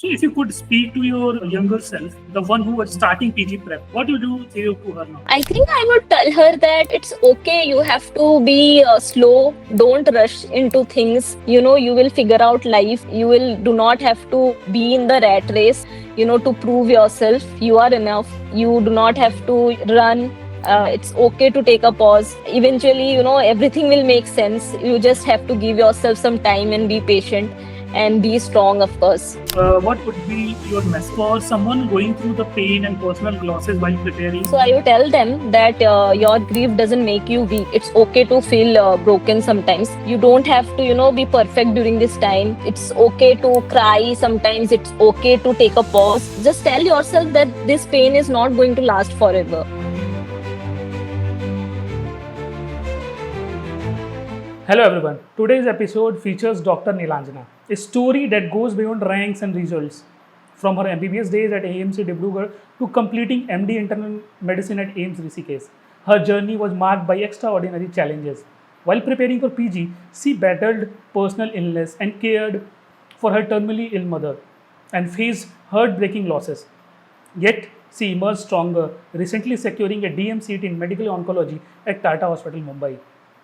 So if you could speak to your younger self, the one who was starting PG prep, what would you say to her now? I think I would tell her that it's okay. You have to be slow. Don't rush into things. You will figure out life. You will do not have to be in the rat race, to prove yourself. You are enough. You do not have to run. It's okay to take a pause. Eventually, everything will make sense. You just have to give yourself some time and be patient and be strong, of course. What would be your message for someone going through the pain and personal losses while preparing? So I would tell them that your grief doesn't make you weak. It's okay to feel broken sometimes. You don't have to, be perfect during this time. It's okay to cry sometimes. It's okay to take a pause. Just tell yourself that this pain is not going to last forever. Hello everyone. Today's episode features Dr. Nilanjana, a story that goes beyond ranks and results. From her MBBS days at AMC Dibrugarh to completing MD Internal Medicine at AIMS Rishikesh, her journey was marked by extraordinary challenges. While preparing for PG, she battled personal illness and cared for her terminally ill mother and faced heartbreaking losses. Yet, she emerged stronger, recently securing a DM seat in medical oncology at Tata Hospital, Mumbai.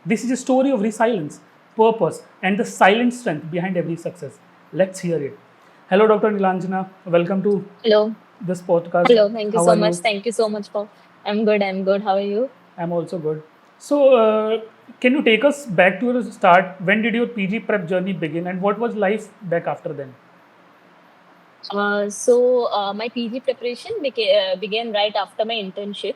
This is a story of resilience, purpose, and the silent strength behind every success. Let's hear it. Hello, Dr. Nilanjana. Welcome to Hello. this podcast. Hello. Thank you How so are much. you? Thank you so much for. I'm good. I'm good. How are you? I'm also good. So, can you take us back to the start? When did your PG prep journey begin, and what was life back after then? My PG preparation began right after my internship.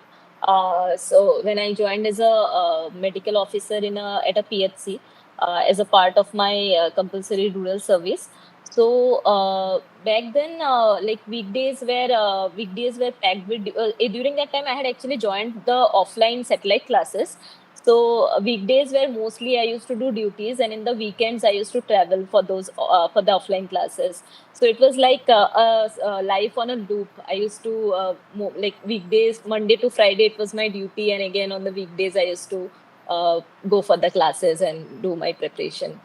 So when I joined as a medical officer at a PHC as a part of my compulsory rural service. So back then, like weekdays were packed with. During that time, I had actually joined the offline satellite classes. So weekdays were mostly I used to do duties, and in the weekends I used to travel for those for the offline classes. So it was like a life on a loop. I used to like weekdays, Monday to Friday, it was my duty, and again on the weekdays, I used to go for the classes and do my preparation.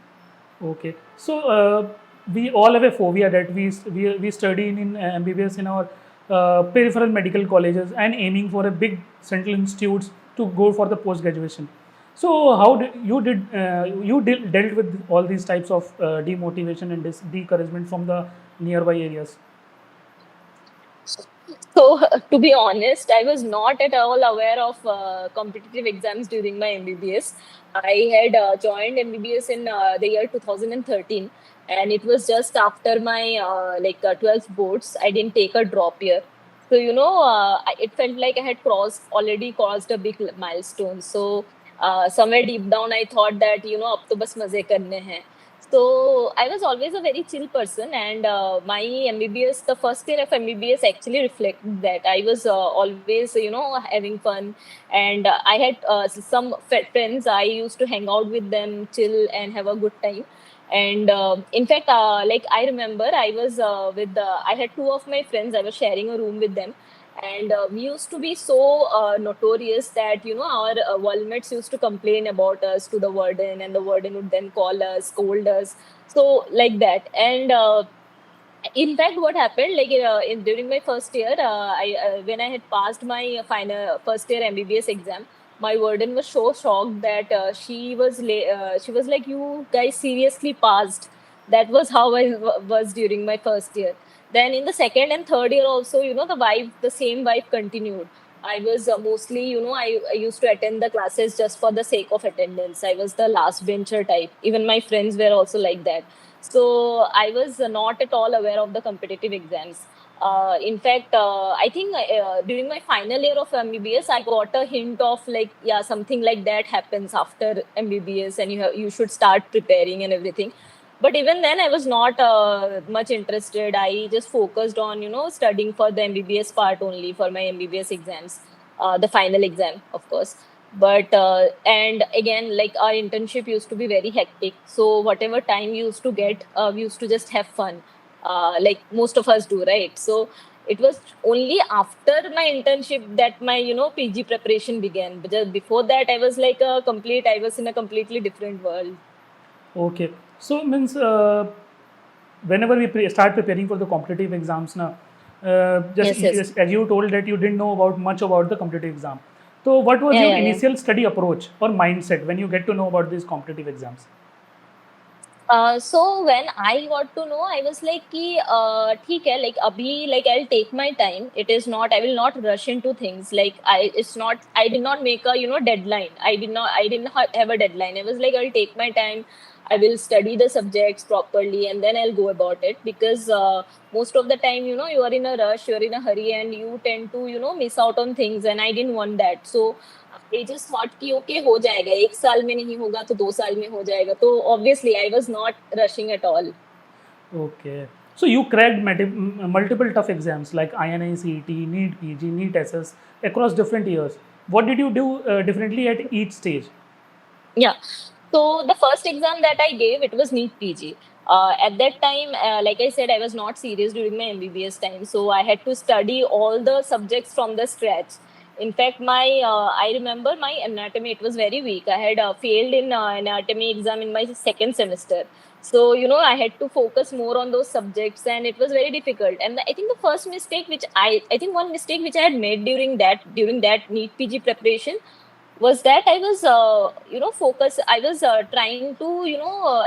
Okay. So we all have a phobia that we study in MBBS in our peripheral medical colleges and aiming for a big central institutes to go for the post graduation. So how dealt with all these types of demotivation and discouragement from the nearby areas? So, to be honest, I was not at all aware of competitive exams during my MBBS. I had joined MBBS in the year 2013, and it was just after my 12th boards. I didn't take a drop year. So, it felt like I had already crossed a big milestone. So, somewhere deep down, I thought that, अब तो बस मजे करने हैं. So I was always a very chill person, and my MBBS, the first year of MBBS, actually reflected that. I was always, having fun, and I had some friends. I used to hang out with them, chill, and have a good time. And in fact, like I remember, I had two of my friends. I was sharing a room with them, and we used to be so notorious that our wallmates used to complain about us to the warden, and the warden would then call us, scold us, so like that. And in fact, what happened, like during my first year, I when I had passed my final first year MBBS exam, my warden was so shocked that she was like, "You guys seriously passed." That was how I was during my first year. Then in the second and third year also, the same vibe continued. I was mostly, I used to attend the classes just for the sake of attendance. I was the last bencher type. Even my friends were also like that. So I was not at all aware of the competitive exams. In fact, I think during my final year of MBBS, I got a hint of like, yeah, something like that happens after MBBS, and you should start preparing and everything. But even then, I was not much interested. I just focused on studying for the MBBS part only, for my MBBS exams, the final exam, of course. But and again, like our internship used to be very hectic, so whatever time we used to get, we used to just have fun, like most of us do, right? So it was only after my internship that my PG preparation began. But just before that, I was in a completely different world. Okay. So means whenever we start preparing for the competitive exams now, Yes, yes. as you told that you didn't know about much about the competitive exam. So what was Yeah, your yeah, yeah. initial study approach or mindset when you get to know about these competitive exams? So when I got to know, I was like, कि ठीक है, like अभी like I'll take my time. It is not, I will not rush into things. Like it's not, I did not make a deadline. I didn't have a deadline. I was like, I'll take my time. I will study the subjects properly, and then I'll go about it because most of the time, you are in a rush, you're in a hurry, and you tend to miss out on things. And I didn't want that. So I just thought कि okay हो जाएगा, 1 साल में नहीं होगा तो 2 साल में हो जाएगा, तो obviously I was not rushing at all. Okay. So you cracked multiple tough exams like INI, CET, NEET, PG, NEET SS across different years. What did you do differently at each stage? Yeah. So the first exam that I gave, it was NEET PG. At that time, like I said, I was not serious during my MBBS time, so I had to study all the subjects from the scratch. In fact, I remember my anatomy, it was very weak. I had failed in anatomy exam in my second semester. So, I had to focus more on those subjects, and it was very difficult. And I think the first mistake which I think one mistake which I had made during that NEET PG preparation was that I was, focus. I was trying to,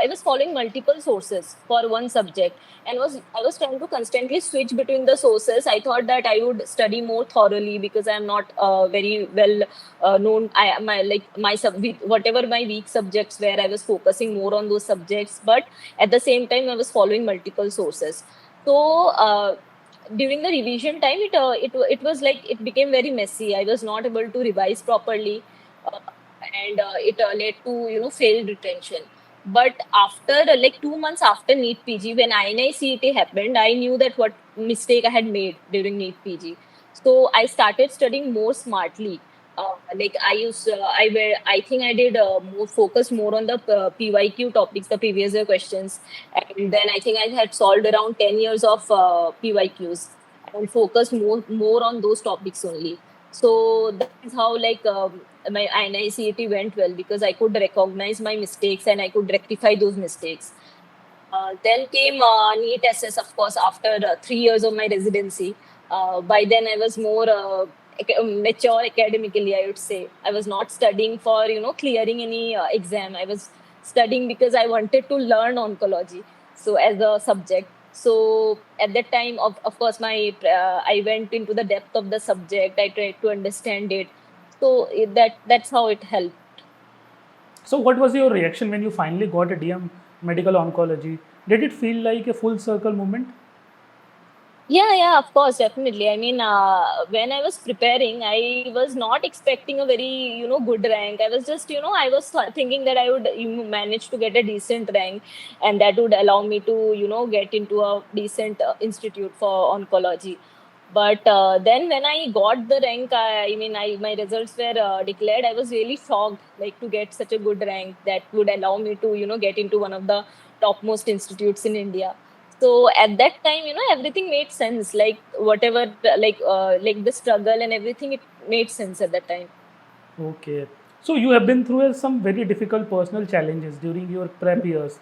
I was following multiple sources for one subject, and I was trying to constantly switch between the sources. I thought that I would study more thoroughly because I am not very well known. I my like my whatever my weak subjects were, I was focusing more on those subjects, but at the same time, I was following multiple sources. So. During the revision time, it was like it became very messy. I was not able to revise properly, uh, and it led to failed retention. But after like 2 months after NEET PG, when INI CET happened, I knew that what mistake I had made during NEET PG. So I started studying more smartly. Like I think I did more focus more on the PYQ topics, the previous year questions, and then I think I had solved around 10 years of PYQs and focused more on those topics only. So that is how like my NICET went well because I could recognize my mistakes and I could rectify those mistakes. Then came NEET SS, of course, after 3 years of my residency. By then, I was more mature academically, I would say. I was not studying for, clearing any exam. I was studying because I wanted to learn oncology. So, as a subject. So, at that time, of course, I went into the depth of the subject. I tried to understand it. So, that's how it helped. So what was your reaction when you finally got a DM medical oncology? Did it feel like a full circle moment? Yeah, yeah, of course, definitely. I mean, when I was preparing, I was not expecting a very, good rank. I was just, I was thinking that I would manage to get a decent rank and that would allow me to, get into a decent institute for oncology. But then when I got the rank, my results were declared. I was really shocked, like to get such a good rank that would allow me to, get into one of the topmost institutes in India. So at that time, everything made sense. Like whatever, like the struggle and everything, it made sense at that time. Okay. So you have been through some very difficult personal challenges during your prep years.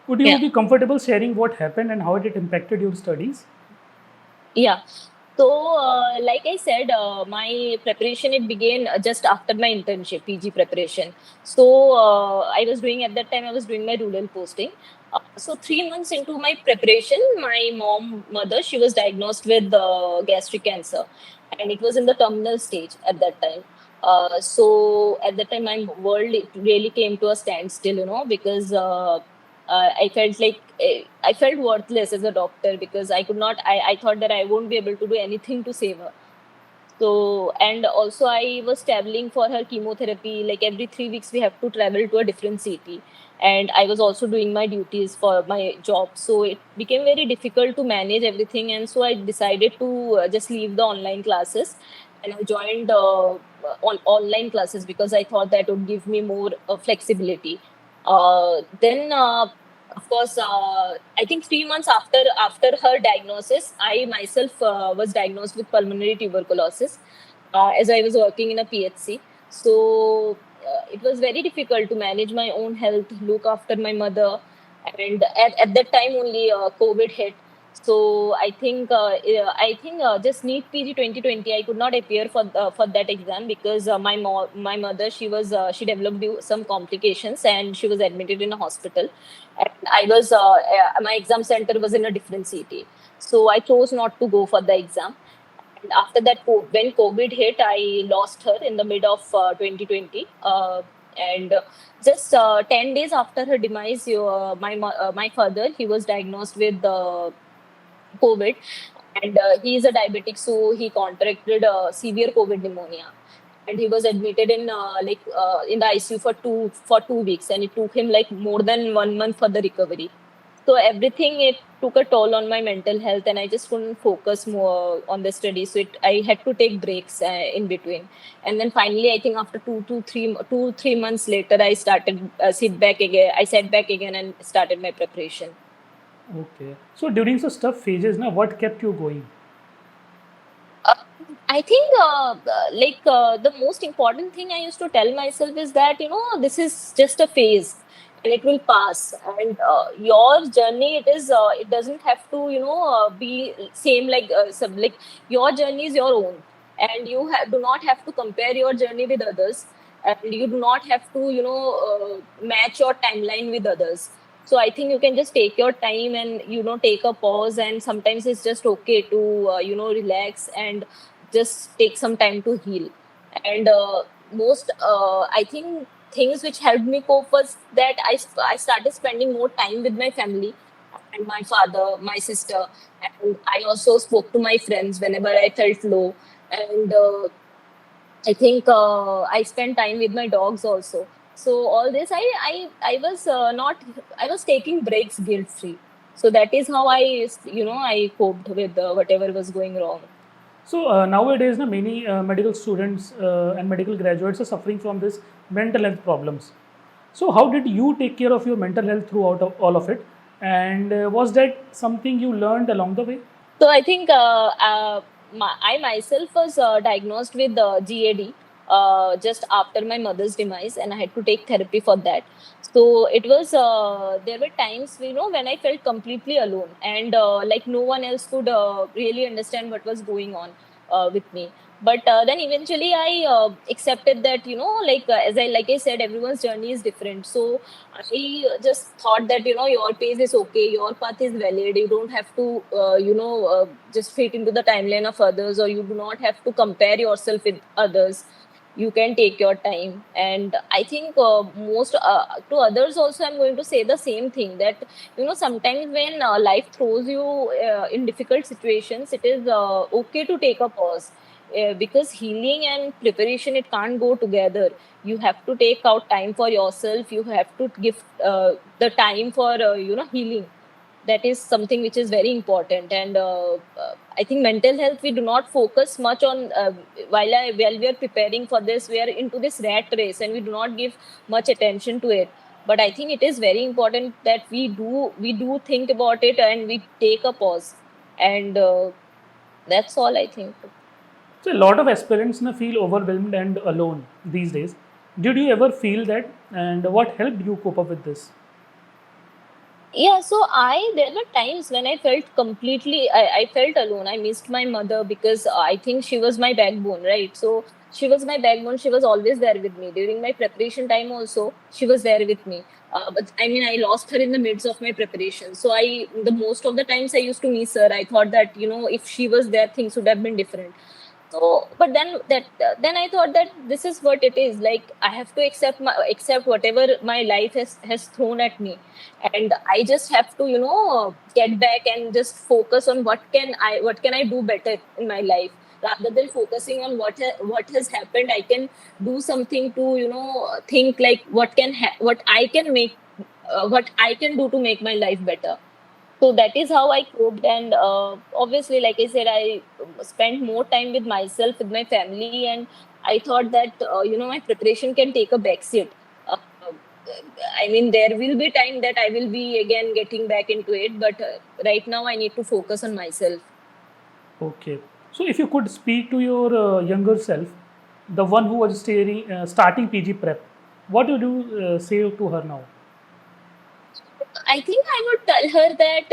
Would you Yeah, be comfortable sharing what happened and how it impacted your studies? yeah. So, like I said, my preparation it began just after my internship, PG preparation. So, I was doing at that time I was doing my rural posting. So, 3 months into my preparation, my mother, she was diagnosed with gastric cancer, and it was in the terminal stage at that time. So, at that time, my world it really came to a standstill, because I felt like I felt worthless as a doctor because I could not. I thought that I won't be able to do anything to save her. So, and also I was traveling for her chemotherapy. Like every 3 weeks, we have to travel to a different city. And I was also doing my duties for my job. So it became very difficult to manage everything. And so I decided to just leave the online classes. And I joined on online classes because I thought that would give me more flexibility. Then of course, I think 3 months after her diagnosis, I myself was diagnosed with pulmonary tuberculosis as I was working in a PHC. So it was very difficult to manage my own health, look after my mother. and at that time only COVID hit. So I think just NEET PG 2020 I could not appear for that exam because my mother, she developed some complications and she was admitted in a hospital, and my exam center was in a different city, so I chose not to go for the exam. And after that, when COVID hit, I lost her in the mid of 2020. And just 10 days after her demise, my father, he was diagnosed with COVID, and he is a diabetic, so he contracted severe COVID pneumonia, and he was admitted in the ICU for 2 weeks, and it took him like more than 1 month for the recovery. So everything, it took a toll on my mental health, and I just couldn't focus more on the study. So I had to take breaks in between, and then finally, I think after 2 3 months later, I started sit back again. I sat back again and started my preparation. Okay. So during such tough phases, now what kept you going? Uh, I think the most important thing I used to tell myself is that this is just a phase and it will pass. And your journey, it doesn't have to be same like your journey is your own, and do not have to compare your journey with others, and you do not have to match your timeline with others. So I think you can just take your time and take a pause, and sometimes it's just okay to relax and just take some time to heal. And most I think things which helped me cope was that I started spending more time with my family and my father, my sister, and I also spoke to my friends whenever I felt low. And I think I spent time with my dogs also. So all this, I was not, I was taking breaks guilt free. So that is how I coped with whatever was going wrong. So nowadays, many medical students and medical graduates are suffering from this mental health problems. So how did you take care of your mental health throughout all of it? And was that something you learned along the way? So I think I myself was diagnosed with GAD just after my mother's demise, and I had to take therapy for that. So it was there were times when I felt completely alone, and like no one else could really understand what was going on with me. But then eventually I accepted that as I said, everyone's journey is different. So I just thought that your pace is okay, your path is valid. You don't have to just fit into the timeline of others, or you do not have to compare yourself with others. You can take your time. And I think most to others also, I'm going to say the same thing, that sometimes when life throws you in difficult situations, it is okay to take a pause, because healing and preparation, it can't go together. You have to take out time for yourself. You have to give the time for healing. That is something which is very important. And I think mental health, we do not focus much on while we are preparing for this, we are into this rat race and we do not give much attention to it. But I think it is very important that we do think about it and we take a pause. And that's all, I think. So a lot of aspirants feel overwhelmed and alone these days. Did you ever feel that? And what helped you cope up with this? Yeah, so there were times when I felt alone. I missed my mother because I think she was my backbone, right? So she was my backbone. She was always there with me during my preparation time. Also, she was there with me. But I mean, I lost her in the midst of my preparation. So the most of the times I used to miss her. I thought that if she was there, things would have been different. So but then I thought that this is what it is, like I have to accept whatever my life has thrown at me, and I just have to get back and just focus on what can I do better in my life, rather than focusing on what has happened. I can do something to think like what I can do to make my life better. So that is how I coped. And obviously, like I said, I spent more time with myself, with my family, and I thought that my preparation can take a backseat. Uh, I mean, there will be time that I will be again getting back into it, but right now I need to focus on myself. Okay. So if you could speak to your younger self, the one who was starting PG prep, what would you say to her now? I think I would tell her that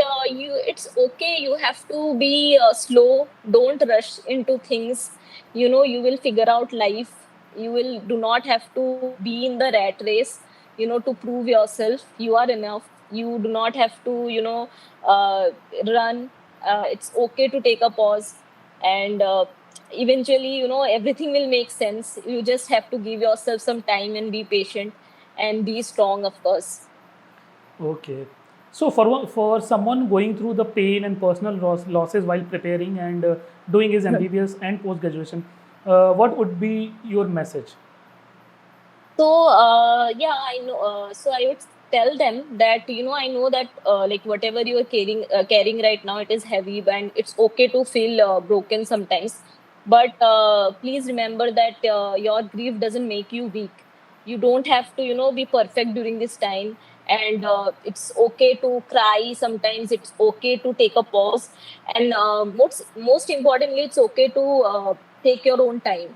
it's okay. You have to be slow. Don't rush into things. You will figure out life. You will do not have to be in the rat race. To prove yourself, you are enough. You do not have to, uh, run. It's okay to take a pause, and eventually, everything will make sense. You just have to give yourself some time and be patient and be strong, of course. Okay. So for someone going through the pain and personal losses while preparing and doing his MBBS and post graduation, what would be your message? So, yeah, I know. So I would tell them that, I know that like whatever you are carrying right now, it is heavy and it's okay to feel broken sometimes. But please remember that your grief doesn't make you weak. You don't have to, be perfect during this time. And it's okay to cry sometimes. It's okay to take a pause. And most importantly, it's okay to take your own time.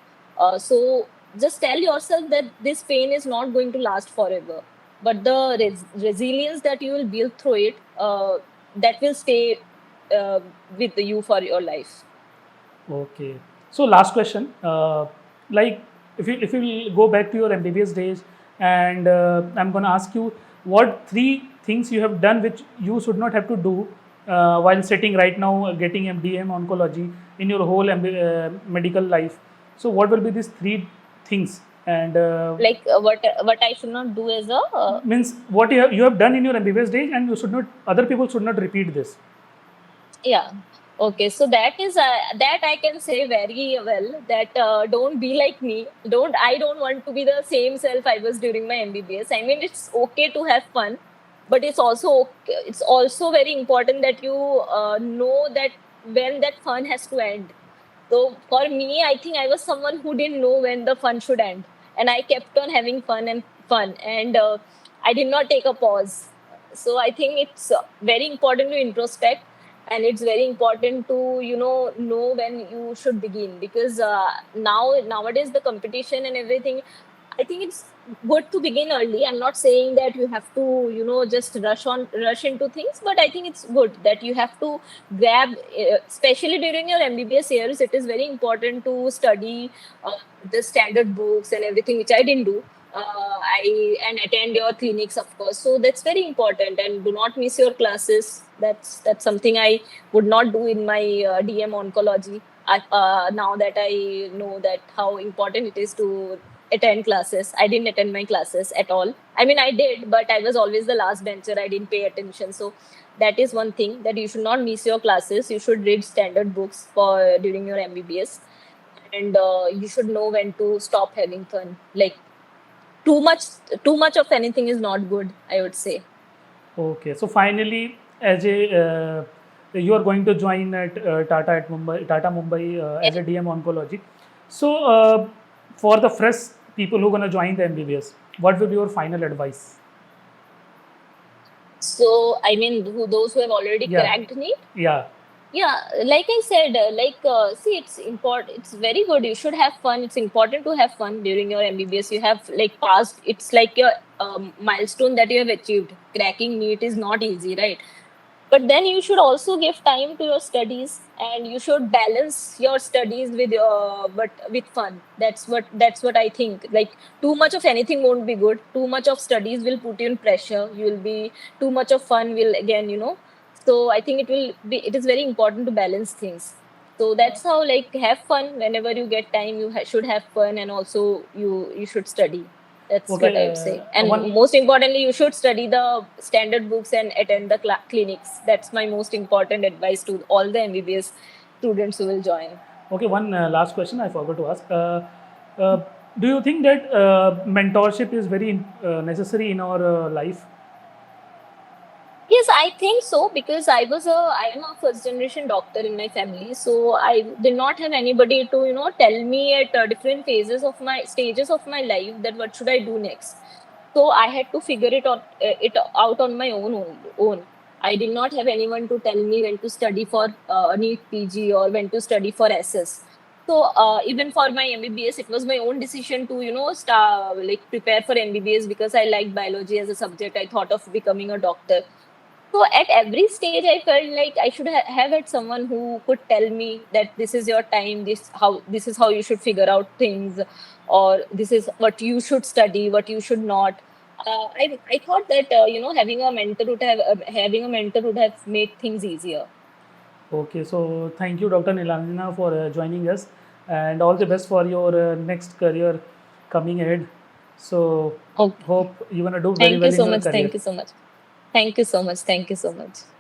So just tell yourself that this pain is not going to last forever, but the resilience that you will build through it, that will stay with you for your life. Okay. So last question, like if you will go back to your MBBS days, and I'm gonna ask you what three things you have done which you should not have to do while sitting right now getting MDM oncology in your whole medical life. So what will be these three things? And Like what I should not do as a means what you have done in your MBBS days, and you should not, other people should not repeat this. yeah. Okay, so that I can say very well that don't be like me. I don't want to be the same self I was during my MBBS. I mean, it's okay to have fun, but it's also very important that you know that when that fun has to end. So for me, I think I was someone who didn't know when the fun should end, and I kept on having fun, and I did not take a pause. So I think it's very important to introspect, and it's very important to know when you should begin, because nowadays the competition and everything, I think it's good to begin early. I'm not saying that you have to, just rush into things, but I think it's good that you have to grab, especially during your MBBS years, it is very important to study the standard books and everything, which I didn't do. And attend your clinics, of course. So that's very important, and do not miss your classes. That's something I would not do in my DM oncology. Now that I know that how important it is to attend classes. I didn't attend my classes at all. I mean, I did, but I was always the last bencher. I didn't pay attention. So that is one thing, that you should not miss your classes. You should read standard books for during your MBBS, and you should know when to stop having fun. Like too much, too much of anything is not good, I would say. Okay, so finally, as a you are going to join at Tata Mumbai as a DM oncology. So, for the fresh people who are gonna join the MBBS, what will be your final advice? So I mean, those who have already Yeah, cracked NEET. yeah, Yeah, like I said, see, it's important. It's very good. You should have fun. It's important to have fun during your MBBS. You have like passed. It's like your milestone that you have achieved. Cracking NEET is not easy, right? But then you should also give time to your studies, and you should balance your studies with but with fun. That's what I think. Like too much of anything won't be good. Too much of studies will put you in pressure. You will be too much of fun will again, so I think it is very important to balance things. So that's how, like, have fun whenever you get time. You should have fun, and also you should study. That's what I would okay. say. And One, most importantly, you should study the standard books and attend the clinics. That's my most important advice to all the MBBS students who will join. okay, one last question I forgot to ask. Uh, do you think that mentorship is very necessary in our life? Yes, I think so, because I am a first generation doctor in my family, so I did not have anybody to tell me at different phases of my stages of my life that what should I do next. So I had to figure it out on my own. I did not have anyone to tell me when to study for NEET PG or when to study for SS. So even for my MBBS, it was my own decision to start like prepare for MBBS, because I liked biology as a subject. I thought of becoming a doctor. So at every stage, I felt like I should have had someone who could tell me that this is your time, this is how you should figure out things, or this is what you should study, what you should not. I thought that having a mentor would have made things easier. Okay, so thank you, Dr. Nilanjana, for joining us, and all the best for your next career coming ahead. So Okay. hope you're gonna do very Thank you well in so your much. career. Thank you so much. Thank you so much. Thank you so much.